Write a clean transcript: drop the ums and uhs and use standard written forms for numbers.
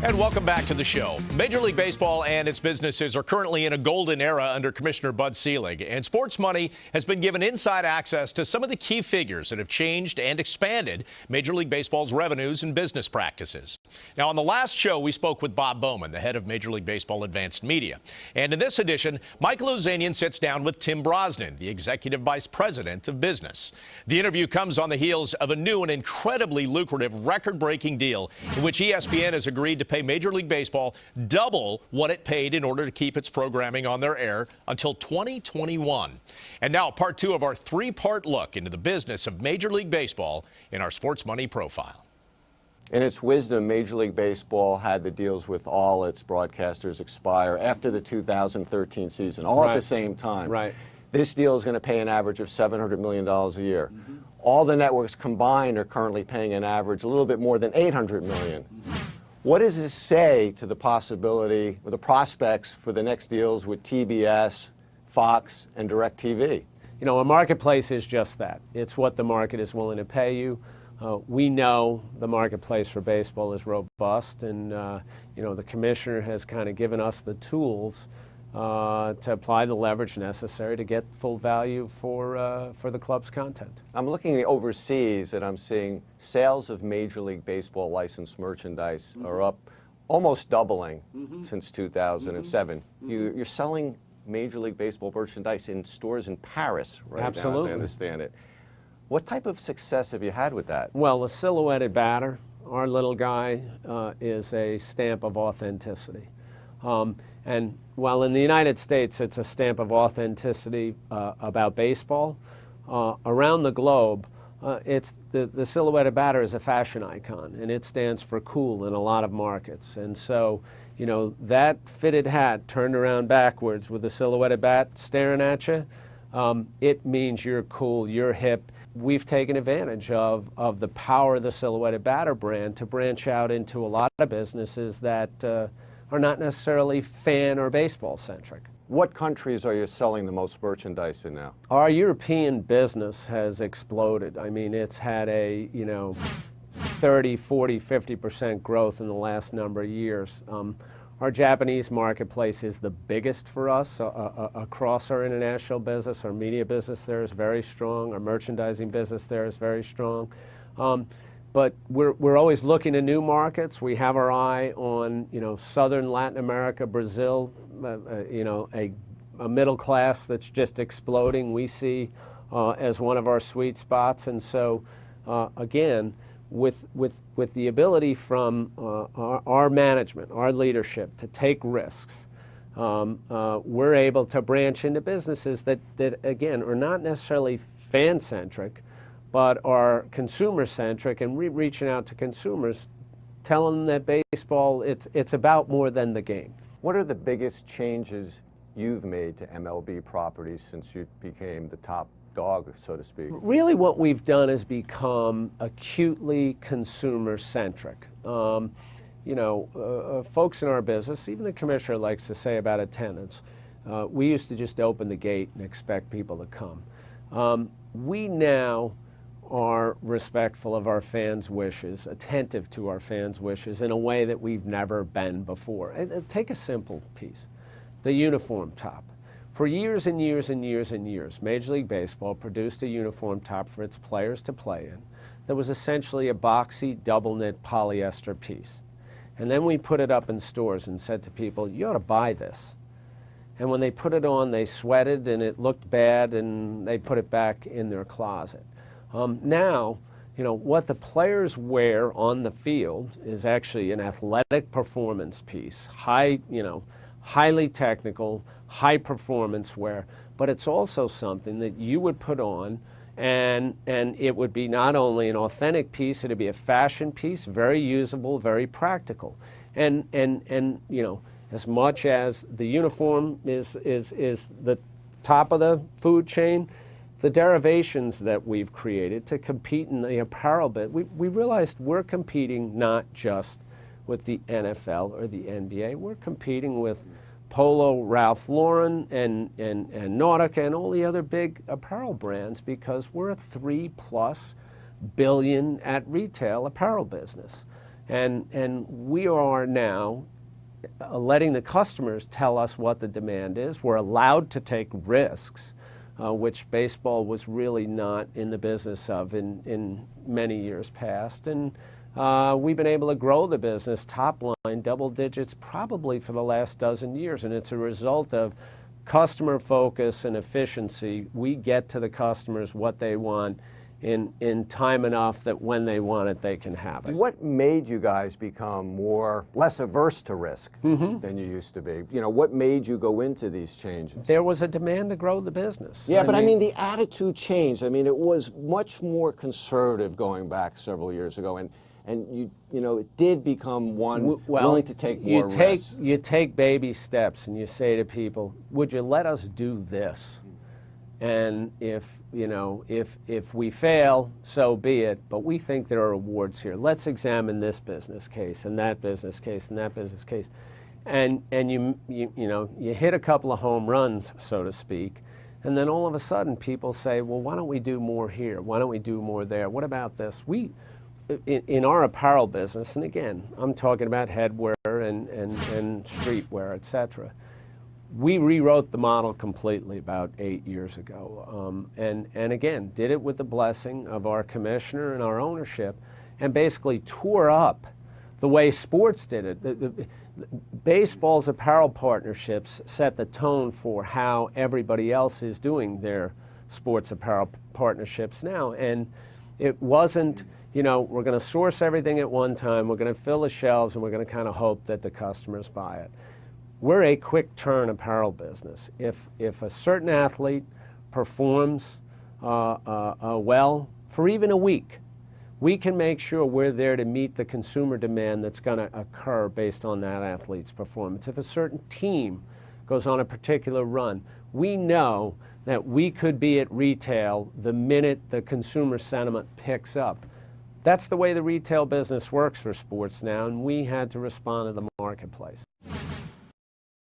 And welcome back to the show. Major League Baseball and its businesses are currently in a golden era under Commissioner Bud Selig, and Sports Money has been given inside access to some of the key figures that have changed and expanded Major League Baseball's revenues and business practices. Now, on the last show, we spoke with Bob Bowman, the head of Major League Baseball Advanced Media. And in this edition, Michael Ozanian sits down with Tim Brosnan, the Executive Vice President of Business. The interview comes on the heels of a new and incredibly lucrative record-breaking deal in which ESPN has agreed to pay Major League Baseball double what it paid in order to keep its programming on their air until 2021. And now, part two of our three-part look into the business of Major League Baseball in our Sports Money profile. In its wisdom, Major League Baseball had the deals with all its broadcasters expire after the 2013 season, all at the same time. Right. This deal is going to pay an average of $700 million a year. All the networks combined are currently paying an average a little bit more than $800 million. What does this say to the possibility or the prospects for the next deals with TBS, Fox, and DirecTV? You know, a marketplace is just that. It's what the market is willing to pay you. We know the marketplace for baseball is robust, and you know, the commissioner has kind of given us the tools to apply the leverage necessary to get full value for the club's content. I'm looking overseas and I'm seeing sales of Major League Baseball licensed merchandise are up almost doubling since 2007. You're selling Major League Baseball merchandise in stores in Paris right now, as I understand it. What type of success have you had with that? Well, the silhouetted batter, our little guy, is a stamp of authenticity. And while in the United States it's a stamp of authenticity about baseball, around the globe it's the silhouetted batter is a fashion icon, and it stands for cool in a lot of markets. And so, you know, that fitted hat turned around backwards with the silhouetted bat staring at you, it means you're cool, you're hip. We've taken advantage of the power of the silhouetted batter brand to branch out into a lot of businesses that are not necessarily fan or baseball centric. What countries are you selling the most merchandise in now? Our European business has exploded. I mean, it's had a, you know, 30, 40, 50% growth in the last number of years. Our Japanese marketplace is the biggest for us across our international business. Our media business there is very strong. Our merchandising business there is very strong. But we're always looking at new markets. We have our eye on, you know, Southern Latin America, Brazil, you know, a middle class that's just exploding. We see as one of our sweet spots. And so, again, with the ability from our management, our leadership, to take risks, we're able to branch into businesses that again, are not necessarily fan-centric, but are consumer-centric, and reaching out to consumers, telling them that baseball, it's about more than the game. What are the biggest changes you've made to MLB properties since you became the top dog, so to speak? Really what we've done is become acutely consumer-centric. You know, folks in our business, even the commissioner likes to say about attendance, we used to just open the gate and expect people to come. We now are respectful of our fans' wishes, attentive to our fans' wishes in a way that we've never been before. Take a simple piece, the uniform top. For years and years and years and years, Major League Baseball produced a uniform top for its players to play in that was essentially a boxy, double-knit polyester piece. And then we put it up in stores and said to people, you ought to buy this. And when they put it on, they sweated and it looked bad, and they put it back in their closet. Now, you know, what the players wear on the field is actually an athletic performance piece, highly technical, high performance wear, but it's also something that you would put on, and it would be not only an authentic piece, it'd be a fashion piece, very usable, very practical. And you know, as much as the uniform is the top of the food chain, the derivations that we've created to compete in the apparel bit, we realized we're competing not just with the NFL or the NBA, we're competing with Polo, Ralph Lauren, and Nautica, and all the other big apparel brands, because we're a $3+ billion at retail apparel business. And we are now letting the customers tell us what the demand is. We're allowed to take risks, which baseball was really not in the business of in many years past. And we've been able to grow the business top line double digits probably for the last dozen years, and it's a result of customer focus and efficiency. We get to the customers what they want in time enough that when they want it, they can have it. What made you guys become less averse to risk than you used to be? You know, what made you go into these changes? There was a demand to grow the business. Yeah, but I mean the attitude changed. I mean, it was much more conservative going back several years ago, and you know, it did become willing to take more risks. You take baby steps and you say to people, would you let us do this? And if we fail, so be it, but we think there are rewards here. Let's examine this business case and that business case and that business case. And you hit a couple of home runs, so to speak, and then all of a sudden people say, well, why don't we do more here? Why don't we do more there? What about this? In our apparel business, and again, I'm talking about headwear and streetwear, etc., we rewrote the model completely about 8 years ago, and again, did it with the blessing of our commissioner and our ownership, and basically tore up the way sports did it. Baseball's apparel partnerships set the tone for how everybody else is doing their sports apparel partnerships now, and it wasn't, you know, we're going to source everything at one time, we're going to fill the shelves, and we're going to kind of hope that the customers buy it. We're a quick turn apparel business. If a certain athlete performs well for even a week, we can make sure we're there to meet the consumer demand that's going to occur based on that athlete's performance. If a certain team goes on a particular run, we know that we could be at retail the minute the consumer sentiment picks up. That's the way the retail business works for sports now, and we had to respond to the marketplace.